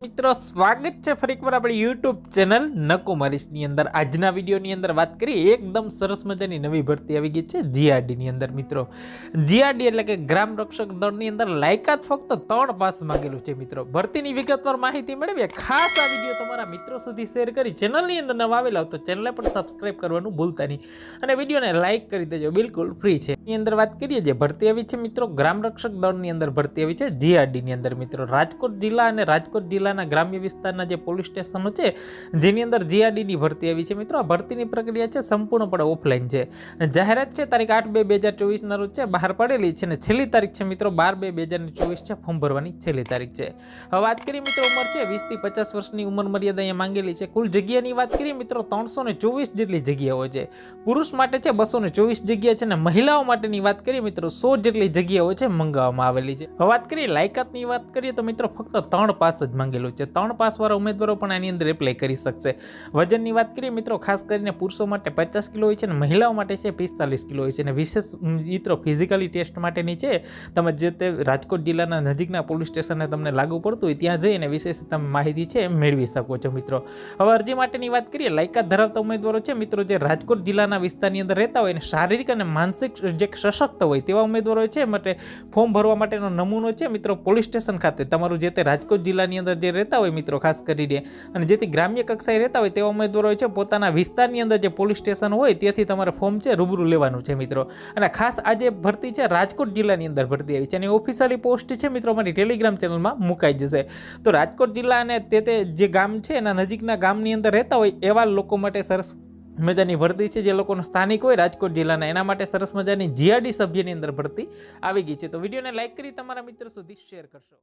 મિત્રો સ્વાગત છે ફરી એકવાર આપણી યુટ્યુબ ચેનલ નકુમારીસની અંદર। આજના વિડીયોની અંદર વાત કરીએ એકદમ સરસ મજાની નવી ભરતી આવી ગઈ છે જીઆરડીની અંદર। મિત્રો જીઆરડી એટલે કે ગ્રામ રક્ષક દળની અંદર લાયકાત ફક્ત 3 પાસ માંગેલું છે। મિત્રો ભરતીની વિગતવાર માહિતી મેળવીએ, ખાસ આ વિડીયો તમારા મિત્રો સુધી શેર કરી ચેનલની અંદર નવા આવેલા તો ચેનલને પણ સબસ્ક્રાઇબ કરવાનું ભૂલતા નહીં અને વિડીયોને લાઇક કરી દેજો, બિલકુલ ફ્રી છે। એની અંદર વાત કરીએ જે ભરતી આવી છે મિત્રો ગ્રામ રક્ષક દળની અંદર ભરતી આવી છે જીઆરડીની અંદર। મિત્રો રાજકોટ જિલ્લા અને રાજકોટ જિલ્લા ગ્રામ્ય વિસ્તારના જે પોલીસ સ્ટેશનો છે જેની અંદર જીઆરડીની ભરતી આવી છે। મિત્રો આ ભરતીની પ્રક્રિયા છે સંપૂર્ણપણે ઓફલાઈન છે। જાહેરાત છે તારીખ 8/2/2024 ના રોજ છે બહાર પડેલી છે અને છેલ્લી તારીખ છે મિત્રો 12/2/2024 છે ફોર્મ ભરવાની છેલ્લી તારીખ છે। હવે વાત કરીએ મિત્રો ઉંમર છે 20 થી 50 વર્ષની ઉંમર મર્યાદા અહીંયા માંગેલી છે। કુલ જગ્યાની વાત કરીએ મિત્રો 324 જેટલી જગ્યાઓ છે। પુરુષ માટે છે 224 જગ્યા છે અને મહિલાઓ માટેની વાત કરીએ મિત્રો 100 જેટલી જગ્યાઓ છે મંગાવવામાં આવેલી છે। હવે વાત કરીએ લાયકાતની વાત કરીએ તો મિત્રો ફક્ત 3 પાસ જ માંગેલું છે। 3 પાસ વાળા ઉમેદવારો પણ આની અંદર એપ્લાય કરી શકશે। વજનની વાત કરીએ મિત્રો ખાસ કરીને પુરુષો માટે 50 કિલો હોય છે અને મહિલાઓ માટે છે 45 કિલો હોય છે અને વિશેષ મિત્રો ફિઝિકલી ટેસ્ટ માટેની છે તમે જે તે રાજકોટ જિલ્લાના નજીકના પોલીસ સ્ટેશનને તમને લાગુ પડતું હોય ત્યાં જઈને વિશેષ તમે માહિતી છે મેળવી શકો છો। મિત્રો હવે અરજી માટેની વાત કરીએ લાયકાત ધરાવતા ઉમેદવારો છે મિત્રો જે રાજકોટ જિલ્લાના વિસ્તારની અંદર રહેતા હોય અને શારીરિક અને માનસિક જે સશક્ત હોય તેવા ઉમેદવારો છે માટે ફોર્મ ભરવા માટેનો નમૂનો છે મિત્રો પોલીસ સ્ટેશન ખાતે તમારું જે તે રાજકોટ જિલ્લાની અંદર જે રહેતા હોય મિત્રો ખાસ કરીને અને જેથી ગ્રામ્ય કક્ષાએ રહેતા હોય તેવા ઉમેદવારો છે પોતાના વિસ્તારની અંદર જે પોલીસ સ્ટેશન હોય ત્યાંથી તમારે ફોર્મ છે રૂબરૂ લેવાનું છે મિત્રો। અને ખાસ આ જે ભરતી છે રાજકોટ જિલ્લાની અંદર ભરતી આવી છે અને ઓફિશિયલી પોસ્ટ છે મિત્રો અમારી ટેલિગ્રામ ચેનલમાં મુકાઈ જશે। તો રાજકોટ જિલ્લા અને તે જે ગામ છે એના નજીકના ગામની અંદર રહેતા હોય એવા લોકો માટે સરસ મજાની ભરતી છે। જે લોકોનો સ્થાનિક હોય રાજકોટ જિલ્લાના એના માટે સરસ મજાની જીઆરડી સભ્યની અંદર ભરતી આવી ગઈ છે। તો વિડીયોને લાઇક કરી તમારા મિત્રો સુધી શેર કરશો।